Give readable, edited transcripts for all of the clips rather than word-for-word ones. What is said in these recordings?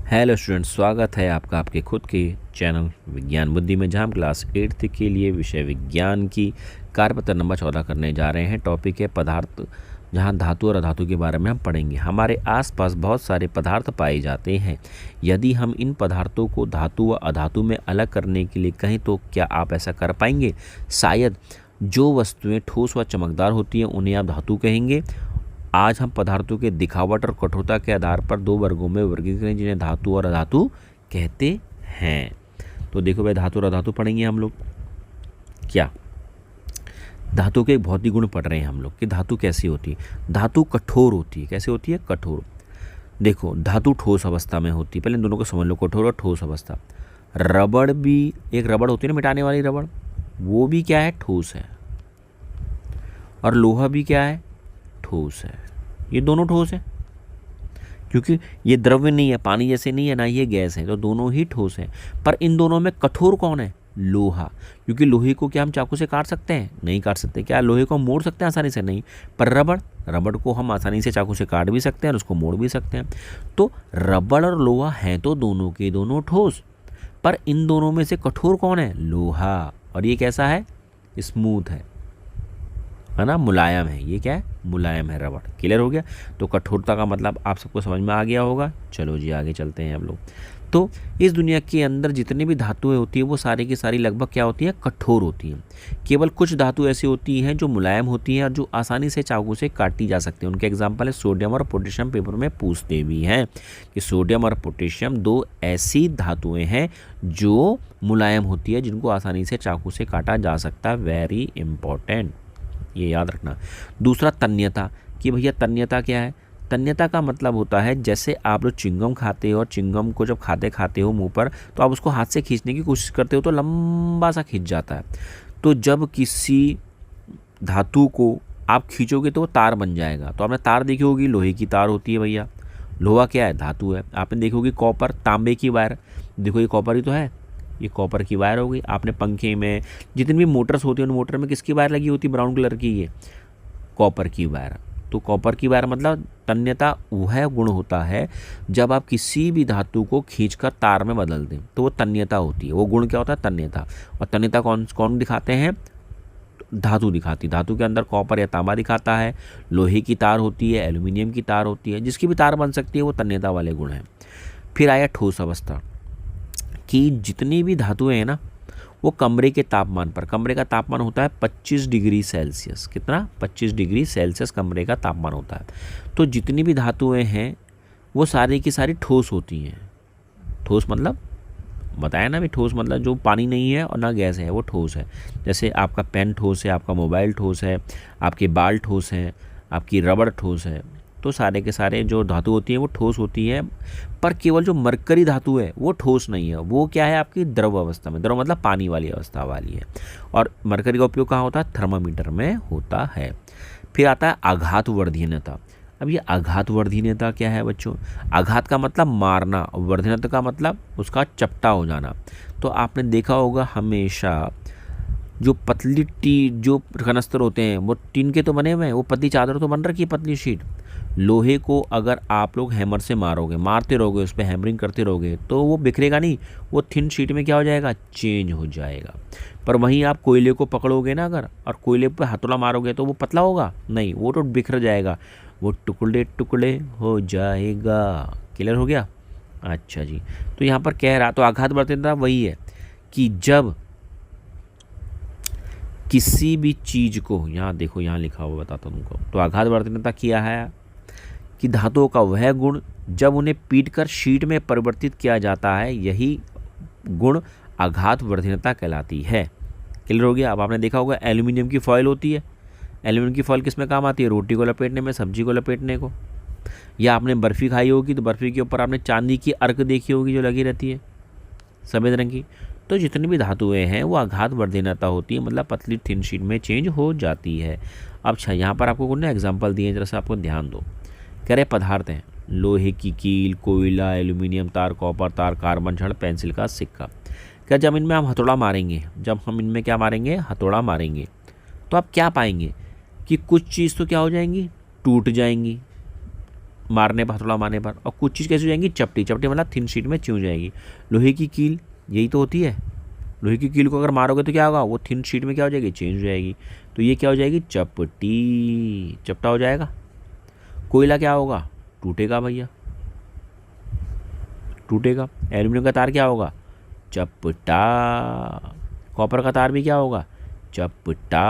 Hello students, स्वागत है आपका आपके खुद के चैनल विज्ञान बुद्धि में, जहां हम क्लास 8th के लिए विषय विज्ञान की कार्यपत्र नंबर 14 करने जा रहे हैं। टॉपिक है पदार्थ, जहां धातु और अधातु के बारे में हम पढ़ेंगे। हमारे आसपास बहुत सारे पदार्थ पाए जाते हैं। यदि हम इन पदार्थों को धातु व अधातु में अलग करने के लिए कहें तो क्या आप ऐसा कर पाएंगे? शायद। जो वस्तुएँ ठोस व चमकदार होती हैं उन्हें आप धातु कहेंगे। आज हम पदार्थों के दिखावट और कठोरता के आधार पर दो वर्गों में वर्गीकृत करें, जिन्हें धातु और अधातु कहते हैं। तो देखो भाई, धातु और अधातु पढ़ेंगे हम लोग। क्या धातु के भौतिक गुण पढ़ रहे हैं हम लोग कि धातु कैसी होती है। धातु कठोर होती है। कैसे होती है? कठोर। देखो, धातु ठोस अवस्था में होती है। पहले इन दोनों को समझ लो, कठोर और ठोस अवस्था। रबड़ भी, एक रबड़ होती है ना मिटाने वाली रबड़, वो भी क्या है? ठोस है। और लोहा भी क्या है? ठोस है। ये दोनों ठोस है, क्योंकि ये द्रव्य नहीं है, पानी जैसे नहीं है, ना ये गैस है, तो दोनों ही ठोस है। पर इन दोनों में कठोर कौन है? लोहा। क्योंकि लोहे को क्या हम चाकू से काट सकते हैं? नहीं काट सकते। क्या लोहे को मोड़ सकते हैं आसानी से? नहीं। पर रबड़ को हम आसानी से चाकू से काट भी सकते हैं और उसको मोड़ भी सकते हैं। तो रबड़ और लोहा हैं तो दोनों के दोनों ठोस, पर इन दोनों में से कठोर कौन है? लोहा। और ये कैसा है? स्मूथ है ना, मुलायम है। ये क्या है? मुलायम है रबड़। क्लियर हो गया? तो कठोरता का मतलब आप सबको समझ में आ गया होगा। चलो जी, आगे चलते हैं हम लोग। तो इस दुनिया के अंदर जितनी भी धातुएं होती है वो सारी की सारी लगभग क्या होती हैं? कठोर होती हैं। केवल कुछ धातु ऐसी होती हैं जो मुलायम होती हैं और जो आसानी से चाकू से काटी जा सकती हैं। उनके एग्जाम्पल है सोडियम और पोटेशियम। पेपर में पूछते भी हैं कि सोडियम और पोटेशियम दो ऐसी धातुएं हैं जो मुलायम होती है, जिनको आसानी से चाकू से काटा जा सकता है। वेरी इंपॉर्टेंट, ये याद रखना। दूसरा तन्यता, कि भैया तन्यता क्या है? तन्यता का मतलब होता है, जैसे आप लोग चिंगम खाते हो और चिंगम को जब खाते हो मुंह पर, तो आप उसको हाथ से खींचने की कोशिश करते हो तो लंबा सा खींच जाता है। तो जब किसी धातु को आप खींचोगे तो वो तार बन जाएगा। तो आपने तार देखी होगी, लोहे की तार होती है भैया। लोहा क्या है? धातु है। आपने देखी होगी कॉपर, तांबे की वायर। देखो, ये कॉपर ही तो है, ये कॉपर की वायर हो गई। आपने पंखे में जितनी भी मोटर्स होती हैं उन मोटर में किसकी वायर लगी होती है? ब्राउन कलर की, ये कॉपर की वायर। तो कॉपर की वायर मतलब तन्यता वह गुण होता है जब आप किसी भी धातु को खींचकर तार में बदल दें, तो वो तन्यता होती है। वो गुण क्या होता है? तन्यता। और तन्यता कौन कौन दिखाते हैं? धातु दिखाती। धातु के अंदर कॉपर या तांबा दिखाता है, लोहे की तार होती है, एल्यूमिनियम की तार होती है। जिसकी भी तार बन सकती है वो तन्यता वाले गुण हैं। फिर आया ठोस अवस्था, कि जितनी भी धातुएं हैं ना, वो कमरे के तापमान पर, कमरे का तापमान होता है 25 डिग्री सेल्सियस। कितना? 25 डिग्री सेल्सियस कमरे का तापमान होता है। तो जितनी भी धातुएं हैं वो सारी की सारी ठोस होती हैं। ठोस मतलब बताया ना भी, ठोस मतलब जो पानी नहीं है और ना गैस है, वो ठोस है। जैसे आपका पेन ठोस है, आपका मोबाइल ठोस है, आपके बाल ठोस हैं, आपकी रबड़ ठोस है। तो सारे के सारे जो धातु होती है वो ठोस होती है। पर केवल जो मरकरी धातु है वो ठोस नहीं है। वो क्या है? आपकी द्रव अवस्था में। द्रव मतलब पानी वाली अवस्था वाली है। और मरकरी का उपयोग कहाँ होता है? थर्मामीटर में होता है। फिर आता है आघात वर्धीनता। अब ये आघात वर्धीनता क्या है बच्चों? आघात का मतलब मारना, और वर्धीनता का मतलब उसका चपटा हो जाना। तो आपने देखा होगा हमेशा जो पतली जो कनस्तर होते हैं वो टीन के तो बने हुए हैं, वो पतली चादर तो बन रखी है, पतली शीट। लोहे को अगर आप लोग हैमर से मारते रहोगे, उस पर हैमरिंग करते रहोगे, तो वो बिखरेगा नहीं, वो थिन शीट में क्या हो जाएगा? चेंज हो जाएगा। पर वहीं आप कोयले को पकड़ोगे ना अगर, और कोयले पर हथौड़ा मारोगे, तो वो पतला होगा? नहीं, वो तो बिखर जाएगा, वो टुकड़े टुकड़े हो जाएगा। क्लियर हो गया? अच्छा जी। तो यहाँ पर कह रहा, तो आघात वर्धीनता वही है कि जब किसी भी चीज़ को, यहाँ देखो यहाँ लिखा हुआ बताता हूँ तुमको। तो आघात वर्धीनता किया है कि धातुओं का वह गुण जब उन्हें पीटकर शीट में परिवर्तित किया जाता है, यही गुण आघात वर्धीनता कहलाती है। क्लियर हो गया? अब आपने देखा होगा एल्यूमिनियम की फॉइल होती है। एल्यूमिनियम की फॉइल किस में काम आती है? रोटी को लपेटने में, सब्जी को लपेटने को। या आपने बर्फ़ी खाई होगी तो बर्फ़ी के ऊपर आपने चांदी की अर्क देखी होगी जो लगी रहती है सफ़ेद रंग की। तो जितनी भी धातुएं हैं वो आघात वर्धीनता होती है, मतलब पतली थिन शीट में चेंज हो जाती है। अब अच्छा, यहाँ पर आपको कुछ एग्जाम्पल दिए, जरा सा आपको ध्यान दो। कह रहे पदार्थ हैं, लोहे की कील, कोयला, एल्यूमिनियम तार, कॉपर तार, कार्बन छड़, पेंसिल का सिक्का। क्या जब इनमें हम हथौड़ा मारेंगे, जब हम इनमें क्या मारेंगे? हथौड़ा मारेंगे, तो आप क्या पाएंगे कि कुछ चीज़ तो क्या हो जाएंगी? टूट जाएंगी। मारने पर, हथौड़ा मारने पर। और कुछ चीज़ कैसी हो जाएंगी, चपटी। चपटी मतलब थिन शीट में च्यों जाएगी। लोहे की कील यही तो होती है। लोहे की कील को अगर मारोगे तो क्या होगा, वो थिन शीट में क्या हो जाएगी, चेंज हो जाएगी। तो ये क्या हो जाएगी, चपटी, चपटा हो जाएगा। कोयला क्या होगा, टूटेगा भैया, टूटेगा। एल्यूमिनियम का तार क्या होगा, चपटा। कॉपर का तार भी क्या होगा, चपटा।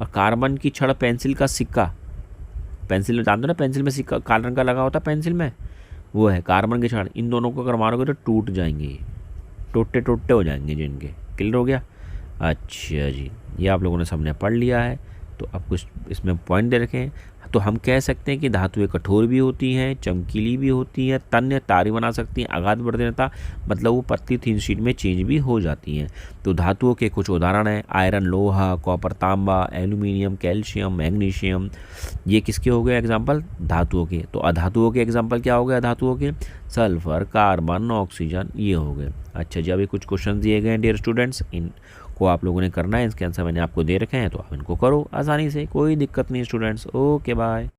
और कार्बन की छड़, पेंसिल का सिक्का, पेंसिल में जानते हो ना, पेंसिल में सिक्का काले रंग का लगा होता है पेंसिल में, वो है कार्बन की छड़। इन दोनों को अगर मारोगे तो टूट जाएंगे, टोटे टोटे हो जाएंगे जिनके। क्लियर हो गया। अच्छा जी, ये आप लोगों ने सबने पढ़ लिया है। तो अब कुछ इसमें पॉइंट दे रखे हैं। तो हम कह सकते हैं कि धातुएं कठोर भी होती हैं, चमकीली भी होती हैं, तन्य तारी बना सकती हैं, आघात बढ़ मतलब वो पतली थीन शीट में चेंज भी हो जाती हैं। तो धातुओं के कुछ उदाहरण हैं, आयरन लोहा, कॉपर तांबा, एल्यूमिनियम, कैल्शियम, मैग्नीशियम। ये किसके हो गए एग्जाम्पल, धातुओं के। तो अधातुओं के एग्जाम्पल क्या हो गए अधातुओं के, सल्फर, कार्बन, ऑक्सीजन, ये हो गए। अच्छा जी, अभी कुछ क्वेश्चन दिए गए हैं डियर स्टूडेंट्स, इनको आप लोगों ने करना है। इसके आंसर मैंने आपको दे रखे हैं, तो आप इनको करो आसानी से, कोई दिक्कत नहीं स्टूडेंट्स। Okay bye.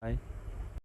बाय।